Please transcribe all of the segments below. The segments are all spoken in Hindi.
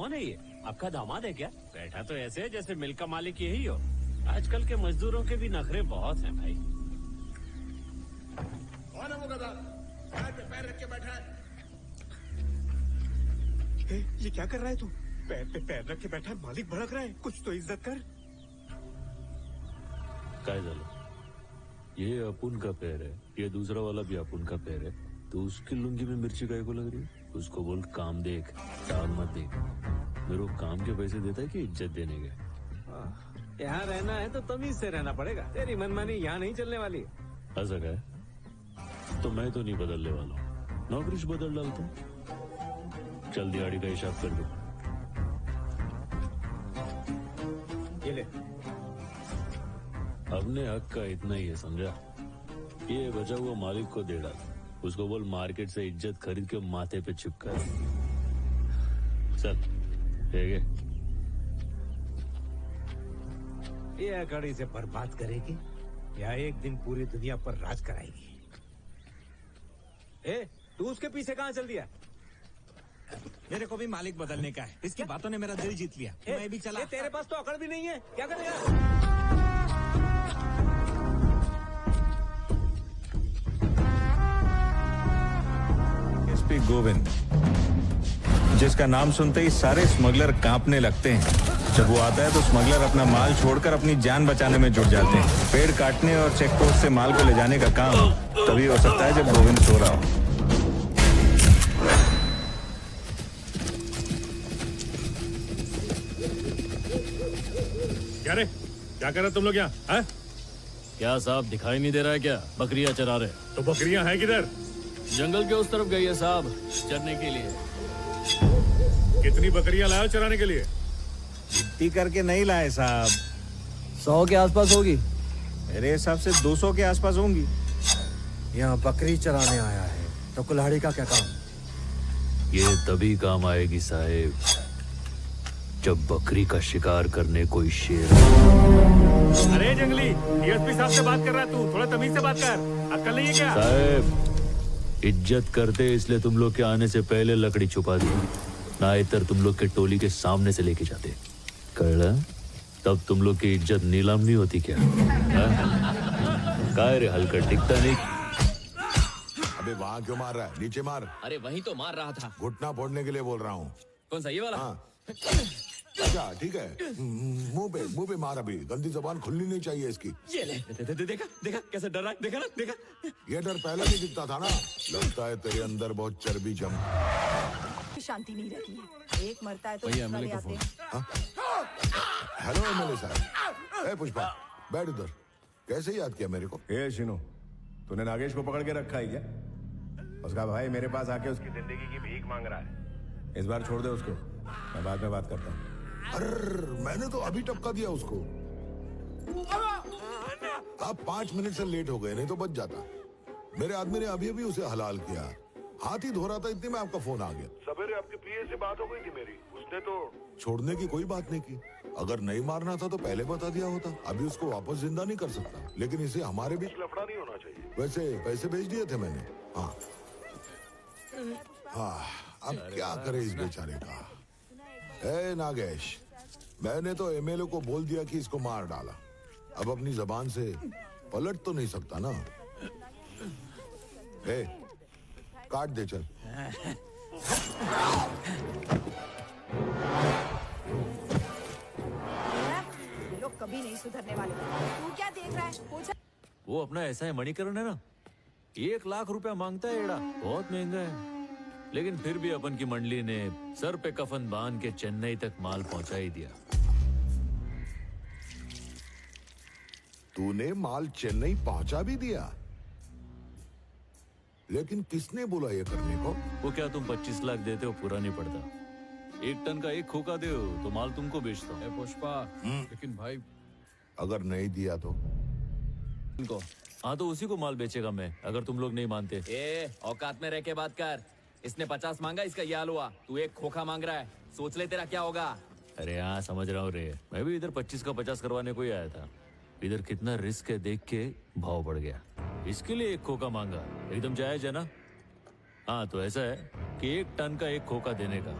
कौन है ये? आपका दामाद है क्या? बैठा तो ऐसे है जैसे मिल का मालिक यही हो। आजकल के मजदूरों के भी नखरे बहुत हैं भाई। कौन है वो गधा? पैर पे पैर रख के बैठा है। ये क्या कर रहा है तू? पैर पे पैर रख के बैठा है, मालिक भड़क रहा है, कुछ तो इज्जत कर। काय झालं? ये अपुन का पैर है, ये दूसरा वाला भी अपुन का पैर है, तो उसकी लुंगी में मिर्ची काय को लग रही है? उसको बोल काम देख, टांग मत देख। मेरे को काम के पैसे देता है कि इज्जत देने के? यहाँ रहना है तो तमीज से रहना पड़ेगा। तेरी मनमानी यहाँ नहीं चलने वाली। ऐसा क्या है? तो मैं तो नहीं बदलने वाला हूँ, नौकरी बदल डालता हूँ। चल दिहाड़ी का हिसाब कर दो। ये ले। अपने हक का इतना ही है, समझा? ये बचा हुआ मालिक को दे डाल। उसको बोल मार्केट से इज्जत खरीद के माथे पे चिपका। चल ठीक है। ये कड़ी से बर्बाद करेगी या एक दिन पूरी दुनिया पर राज कराएगी? ए, तू उसके पीछे कहाँ चल दिया? मेरे को भी मालिक बदलने का है। इसकी बातों ने मेरा दिल जीत लिया। मैं भी चला। तेरे पास तो अकड़ भी नहीं है, क्या करेगा? एसपी गोविंद, जिसका नाम सुनते ही सारे स्मगलर कांपने लगते हैं। जब वो आता है तो स्मगलर अपना माल छोड़कर अपनी जान बचाने में जुट जाते हैं। पेड़ काटने और चेक पोस्ट से माल को ले जाने का काम तभी हो सकता है जब गोविंद सो रहा हो। क्या रे, क्या कर रहे तुम लोग यहाँ? है? क्या साहब दिखाई नहीं दे रहा है क्या? बकरियां चरा रहे। तो बकरियां हैं किधर? जंगल के उस तरफ गई है साहब, चरने के लिए। कितनी बकरियां लाए हो चराने के लिए? गिनती करके नहीं लाए साहब, 100 के आसपास होगी। मेरे हिसाब से 200 के आसपास होंगी। यहाँ बकरी चराने आया है तो कुल्हाड़ी का क्या काम? ये तभी काम आएगी साहेब जब बकरी का शिकार करने कोई शेर। अरे जंगली, डीएसपी साहब से बात कर रहा है तू, थोड़ा तमीज से बात कर। अक्ल नहीं है क्या? साहेब इज्जत करते इसलिए तुम लोग के आने से पहले लकड़ी छुपा दी, ना इतर तुम लोग के टोली के सामने से लेके जाते। कळला? तब तुम लोग की इज्जत नीलाम नहीं होती क्या? काय रे हल्का टिकता नहीं? अबे वहाँ क्यों मार रहा है? नीचे मार। अरे वहीं तो मार रहा था। घुटना फोड़ने के लिए बोल रहा हूँ। कौन सा, ये वाला? हाँ। अच्छा ठीक है, मुंह पे मार। अभी गंदी जबान खुलनी नहीं चाहिए इसकी। ये ले। देखा देखा कैसे डर रहा है? देखा ना, देखा? ये डर पहले भी दिखता था ना। लगता है तेरे अंदर बहुत चर्बी जम। शांति नहीं रहती है। एक मरता है तो दूसरे आते हैं। हेलो एमएलए साहब। ए पुष्पा, बैठ उधर। कैसे याद किया मेरे को? ए शिनो, तूने नागेश को पकड़ के रखा है क्या? उसका भाई मेरे पास आके उसकी जिंदगी की भीख मांग रहा है। इस बार छोड़ दे उसको, मैं बाद में बात करता हूँ। अरे मैंने तो अभी टपका दिया उसको। आप 5 मिनट से लेट हो गए, नहीं तो बच जाता। मेरे आदमी ने अभी अभी उसे हलाल किया। हाथ ही धो रहा था, इतने में आपका फोन आ गया। सवेरे आपके पीए से बात हो गई थी मेरी, उसने तो छोड़ने की कोई बात नहीं की। अगर नहीं मारना था तो पहले बता दिया होता। अभी उसको वापस जिंदा नहीं कर सकता, लेकिन इसे हमारे बीच लफड़ा नहीं होना चाहिए। वैसे पैसे भेज दिए थे मैंने। हाँ हाँ, अब क्या करे इस बेचारे का। ए नागेश, मैंने तो एमएलए को बोल दिया कि इसको मार डाला। अब अपनी जबान से पलट तो नहीं सकता ना। ए, काट दे चल। लोग कभी नहीं सुधरने वाले। तू क्या देख रहा है? पूछा। वो अपना ऐसा है मणिकरण है ना, 1 लाख रुपया मांगता है एड़ा, बहुत महंगा है। लेकिन फिर भी अपन की मंडली ने सर पे कफन बांध के चेन्नई तक माल पहुंचा ही दिया। तूने माल चेन्नई पहुंचा भी दिया, लेकिन किसने बोला ये करने को? वो क्या तुम 25 लाख देते हो पूरा नहीं पड़ता। 1 टन का 1 खोखा दे तो माल तुमको बेचता हूँ। पुष्पा, लेकिन भाई अगर नहीं दिया तो? इनको हाँ, तो उसी को माल बेचेगा मैं, अगर तुम लोग नहीं मानते। ए, औकात में रह के बात कर। इसने 50 मांगा, इसका ये हाल हुआ। तू 1 खोखा मांग रहा है, सोच ले तेरा क्या होगा। अरे हाँ समझ रहा हूँ रे, मैं भी इधर 25 का 50 करवाने को ही आया था। इधर कितना रिस्क है देख के भाव बढ़ गया, इसके लिए 1 खोखा मांगा। एकदम जायज है ना? हाँ तो ऐसा है कि 1 टन का 1 खोखा देने का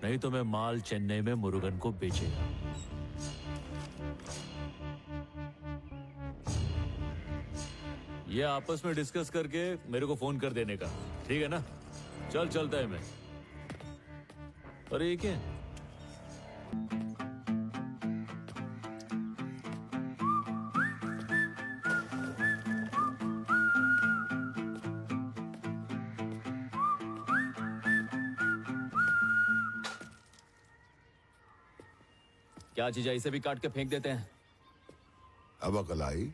नहीं तो मैं माल चेन्नई में मुरुगन को बेचेगा। ये आपस में डिस्कस करके मेरे को फोन कर देने का, ठीक है ना? चल चलता है मैं। अरे ये क्या है? क्या चीज है, इसे भी काट के फेंक देते हैं। अब अकल आई?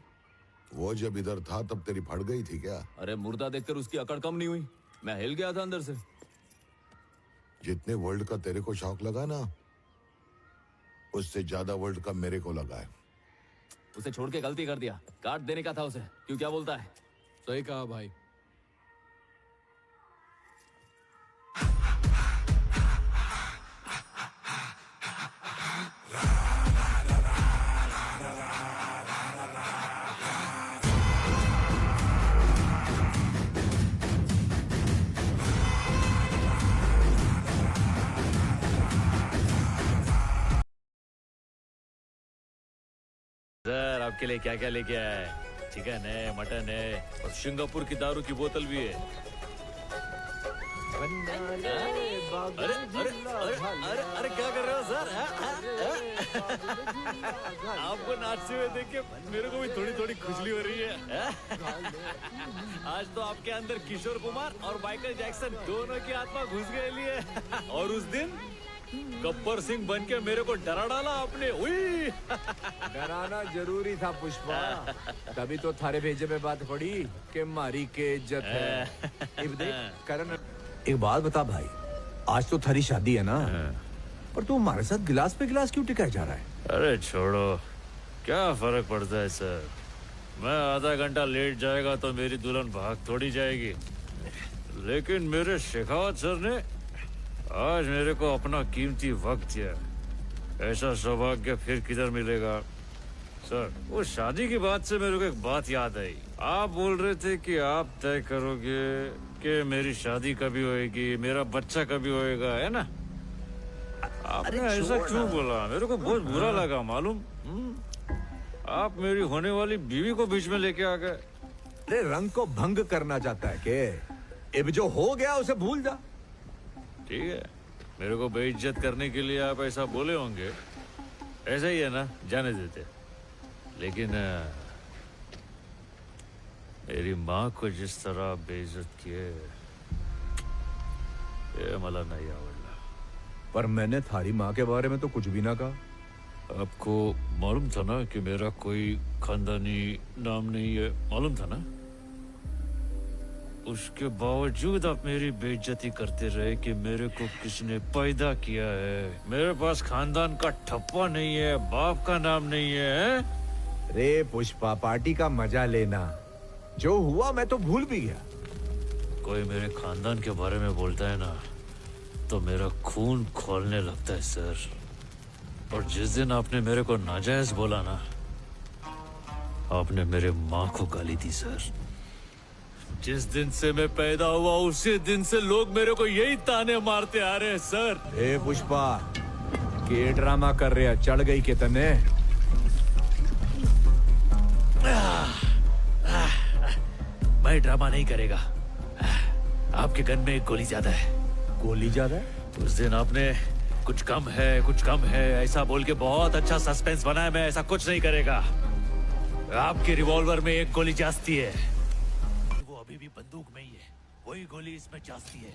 वो जब इधर था तब तेरी फट गई थी क्या? अरे मुर्दा देखकर उसकी अकड़ कम नहीं हुई, मैं हिल गया था अंदर से। जितने वर्ल्ड का तेरे को शौक लगा ना, उससे ज्यादा वर्ल्ड का मेरे को लगा है। उसे छोड़ के गलती कर दिया, काट देने का था उसे। क्यों, क्या बोलता है? सही कहा भाई। सर आपके लिए क्या क्या लेके आया है? चिकन है, मटन है और सिंगापुर की दारू की बोतल भी है। अरे अरे अरे अरे अरे क्या कर रहे हो सर? आपको नाचते हुए देख के मेरे को भी थोड़ी थोड़ी खुजली हो रही है। आज तो आपके अंदर किशोर कुमार और माइकल जैक्सन दोनों की आत्मा घुस गई है। और उस दिन गब्बर सिंह बन के मेरे को डरा डाला आपने। उई! डराना जरूरी था पुष्पा, तभी तो थारे भेजे में बात पड़ी कि मारी के इज्जत है। अब देख करण, एक बात बता भाई, आज तो थारी शादी है ना, पर तू हमारे साथ गिलास पे गिलास क्यों टिकाया जा रहा है? अरे छोड़ो, क्या फर्क पड़ता है सर? मैं आधा घंटा लेट जाएगा तो मेरी दुल्हन भाग थोड़ी जाएगी, लेकिन मेरे शेखावत सर ने आज मेरे को अपना कीमती वक्त दिया। ऐसा सौभाग्य फिर किधर मिलेगा सर? वो शादी की बात से मेरे को एक बात याद आई। आप बोल रहे थे कि आप तय करोगे कि मेरी शादी कभी होएगी, मेरा बच्चा कभी होएगा, है ना? आपने ऐसा क्यों बोला? मेरे को बहुत बुरा लगा मालूम। आप मेरी होने वाली बीवी को बीच में लेके आ गए। अरे रंग को भंग करना चाहता है के? अब जो हो गया उसे भूल जा। ठीक है, मेरे को बेइज्जत करने के लिए आप ऐसा बोले होंगे, ऐसा ही है ना, जाने देते। लेकिन मेरी माँ को जिस तरह बेइज्जत किए, ये मला नहीं आवड़ला। पर मैंने थारी माँ के बारे में तो कुछ भी ना कहा। आपको मालूम था ना कि मेरा कोई खानदानी नाम नहीं है, मालूम था ना? उसके बावजूद आप मेरी बेइज्जती करते रहे कि मेरे को किसने पैदा किया है। मेरे पास खानदान का ठप्पा नहीं है, बाप का नाम नहीं है। रे पुष्पा, पार्टी का मजा लेना, जो हुआ मैं तो भूल भी गया। कोई मेरे खानदान के बारे में बोलता है ना, तो मेरा खून खोलने लगता है सर। और जिस दिन आपने मेरे को नाजायज बोला ना, आपने मेरे माँ को गाली दी सर। जिस दिन से मैं पैदा हुआ उसी दिन से लोग मेरे को यही ताने मारते आ रहे हैं सर। ए पुष्पा, के ड्रामा कर रहे हैं? चढ़ गई के तने? मैं ड्रामा नहीं करेगा। आपके गन में एक गोली ज्यादा है। गोली ज्यादा है? उस दिन आपने कुछ कम है, कुछ कम है ऐसा बोल के बहुत अच्छा सस्पेंस बनाया। मैं ऐसा कुछ नहीं करेगा। आपके रिवॉल्वर में एक गोली जाती है, वो अभी भी बंदूक में ही है, वही गोली इसमें जाती है।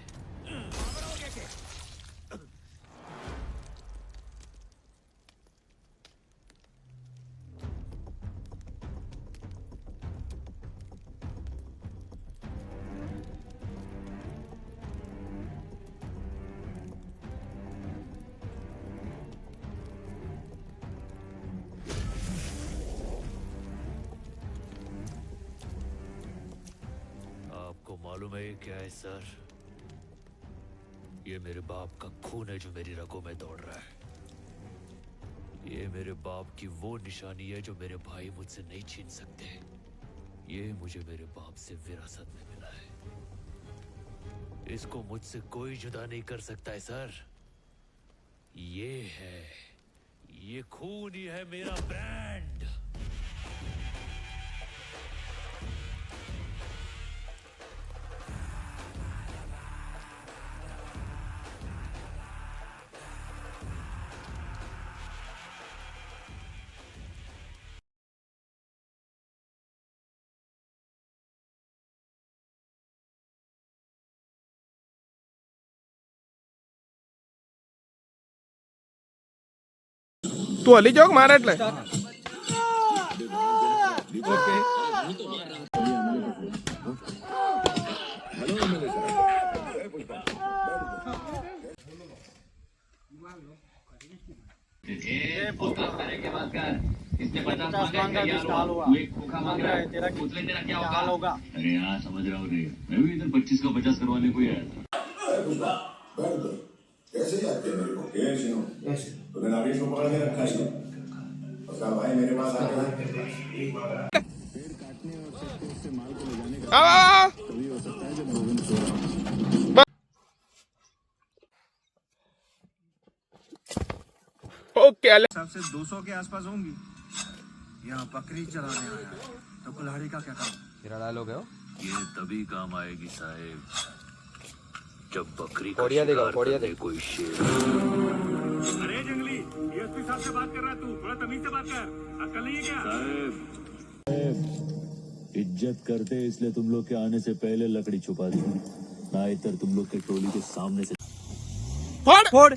आपको मालूम है ये क्या है सर? ये मेरे बाप का खून है जो मेरी रगों में दौड़ रहा है। ये मेरे बाप की वो निशानी है जो मेरे भाई मुझसे नहीं छीन सकते। ये मुझे मेरे बाप से विरासत में मिला है। इसको मुझसे कोई जुदा नहीं कर सकता है सर। ये है, ये खून ही है मेरा ब्रांड। तू अलीचौक महाराष्ट्र इसने 50 मांगा इसका ये हाल हुआ। तू एक खोखा मांग रहा है, तेरा क्या होगा? अरे यार समझ रहा हूँ नहीं, मैं भी इधर 25 का 50 करवाने को ही आया था। कैसे याद किया मेरे को? तूने नागेश को पकड़ के रखा है। उसका भाई मेरे पास आ गया। ओके सबसे 200 के आसपास होंगी। यहाँ बकरी चलाने आया तो कुल्हाड़ी का क्या काम? मेरा डायलॉग है वो। ये तभी काम आएगी साहेब, जब बकरी का शिकार करने कोई शेर। अरे जंगली, डीएसपी साहब से बात कर रहा है तू, थोड़ा तमीज से बात कर। अक्ल नहीं है क्या? साहेब इज्जत करते इसलिए तुम लोग के आने से पहले लकड़ी छुपा दी, ना इधर तुम लोग के टोली के सामने से फोड़